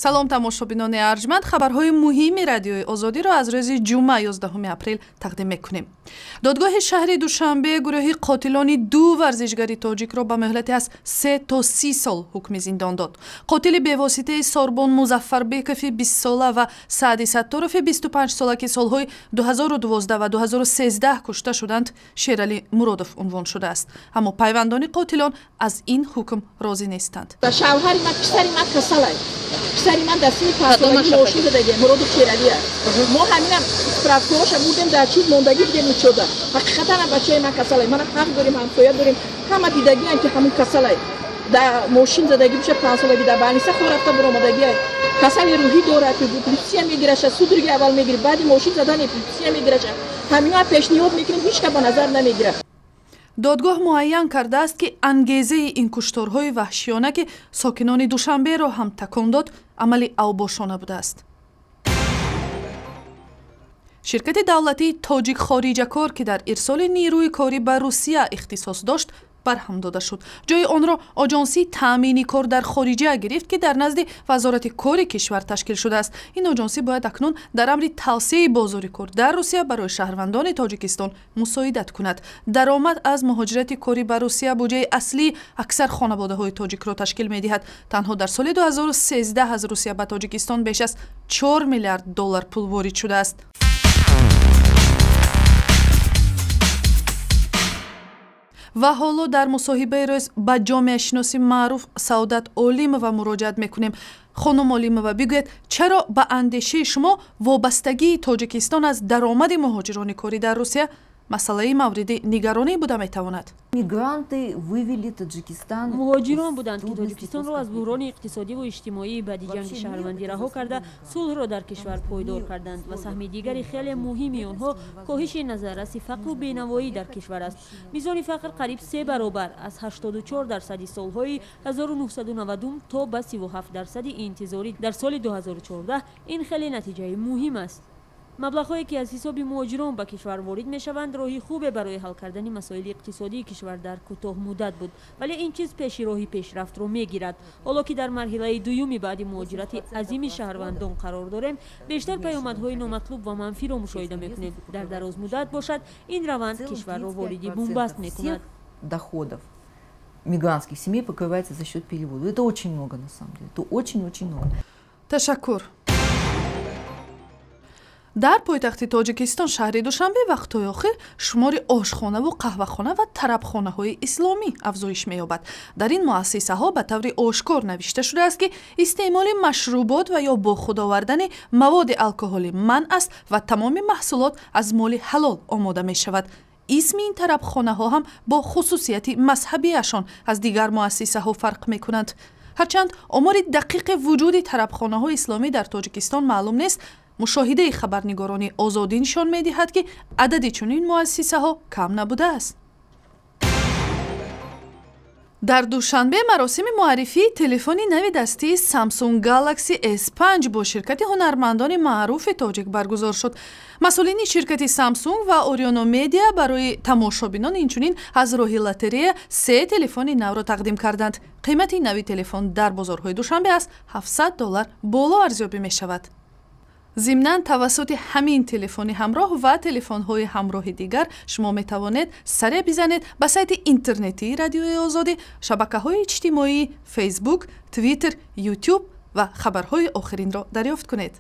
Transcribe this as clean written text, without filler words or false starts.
салом тамошобинони арҷманд, хабарҳои муҳими радиои озодиро аз рӯзи ҷумъа 11 апрел тақдим мекунем. додгоҳи шаҳри Душанбе гурӯҳи қотилони 2 варзишгари тоҷикро ба муҳлати аз 3 то 30 сол ҳукми зиндон дод. қотили бевоситаи Сорбон Музаффарбекови 20 сола ва Саади Сатторови 25 сола ки солҳои 2012 ва 2013 кушта шуданд, Шерали Муродов унвон шудааст. аммо пайвандони қотилон аз ин ҳукм розӣ нестанд. шавҳари ман писари ман касалай. Писари ман дар синни 5 солагӣ мошин задаги Муродов Шерали аст. мо ҳаминам справкаҳоша будем дар чиз мондагӣ будем учода. ҳақиқатан бачаи ман касалай. Мана ҳақ дорем, ҳамсоя дорем. ҳама дидагиам ки ҳамун касалай. дар мошин задагӣ биша 5 солагӣ дар больница хо рафта баромадагӣ касали рӯҳӣ дорад ки политсия мегираша, судруги аввал мегирад, баъди мошин задани политсия мегираша. ҳамина пешниҳод мекунем, ҳеҷ кас ба назар намегирад. додгоҳ муайян кардааст ки ангезаи ин кушторҳои ваҳшиёна ки сокинони Душанберо ҳам такон дод, амали авбошона будааст. ширкати давлатии Тоҷик хориҷакор ки дар ирсоли нирӯи корӣ ба Русия ихтисос дошт, барҳам дода шуд. ҷои онро оҷонсии таъмини кор дар хориҷа гирифт ки дар назди вазорати кори кишвар ташкил шудааст. ин оҷонсӣ бояд акнун дар амри тавсеаи бозори кор дар Русия барои шаҳрвандони Тоҷикистон мусоидат кунад. даромад аз муҳоҷирати корӣ ба Русия буҷаи аслии аксар хонаводаҳои тоҷикро ташкил медиҳад. танҳо дар соли 2013 аз Русия ба Тоҷикистон беш аз $4 миллиард пул ворид шудааст. ва ҳоло дар мусоҳибаи рӯз ба ҷомеашиноси маъруф Саодат Олимова муроҷиат мекунем. хонум Олимова, бигӯед, чаро ба андешаи шумо вобастагии Тоҷикистон аз даромади муҳоҷирони корӣ дар Русия масъалаи мавриди нигаронӣ буда метавонад? муҳоҷирон буданд ки Тоҷикистонро аз буҳрони иқтисодиву иҷтимоии баъди ҷанги шаҳрвандӣ раҳо карда сулҳро дар кишвар пойдор карданд ва саҳми дигари хеле муҳими онҳо коҳиши назарраси фақру бенавоӣ дар кишвар аст. мизони фақр қариб 3 баробар аз 84% солҳои 1990 то ба 37% интизорӣ дар соли 2014. ин хеле натиҷаи муҳим аст. маблағҳое ки аз ҳисоби муҳоҷирон ба кишвар ворид мешаванд роҳи хубе барои ҳал кардани масоили иқтисодии кишвар дар кӯтоҳ муддат буд, вале ин чиз пеши роҳи пешрафтро мегирад. ҳоло ки дар марҳилаи дуюми баъди муҳоҷирати азими шаҳрвандон қарор дорем, бештар паёмадҳои номатлуб ва манфиро мушоҳида мекунем. дар дарозмуддат бошад, ин раванд кишварро вориди бумбаст мекунад. доходов мигрантских семей покрывается за счет перевода. Это очень много на самом деле. Это очень-очень много. ташаккур. дар пойтахти Тоҷикистон шаҳри Душанбе вақтҳои охир шумори ошхонаву қаҳвахона ва тарабхонаҳои исломӣ афзоиш меёбад. дар ин муассисаҳо ба таври ошкор навишта шудааст ки истеъмоли машрубот ва ё бо худ овардани маводи алкоҳолӣ манъ аст ва тамоми маҳсулот аз моли ҳалол омода мешавад. исми ин тарабхонаҳо ҳам бо хусусияти мазҳабиашон аз дигар муассисаҳо фарқ мекунанд. ҳарчанд омори дақиқи вуҷуди тарабхонаҳои исломӣ дар Тоҷикистон маълум нест, мушоҳидаи хабарнигорони озодӣ нишон медиҳад ки адади чунин муассисаҳо кам набудааст. дар Душанбе маросими муаррифии телефони нави дастии Samsung Galaxy S5 бо ширкати ҳунармандони маъруфи тоҷик баргузор шуд. масъулини ширкати Samsung ва Oriono Media барои тамошобинон инчунин аз роҳи лотерея 3 телефони навро тақдим карданд. қимати нави телефон дар бозорҳои Душанбе аз $700 боло арзёбӣ мешавад. зимнан тавассути ҳамин телефони ҳамроҳ ва телефонҳои ҳамроҳи дигар шумо метавонед саре бизанед ба сайти интернетии радиои озодӣ, шабакаҳои иҷтимоӣ, Facebook, Twitter, YouTube ва хабарҳои охиринро дарёфт кунед.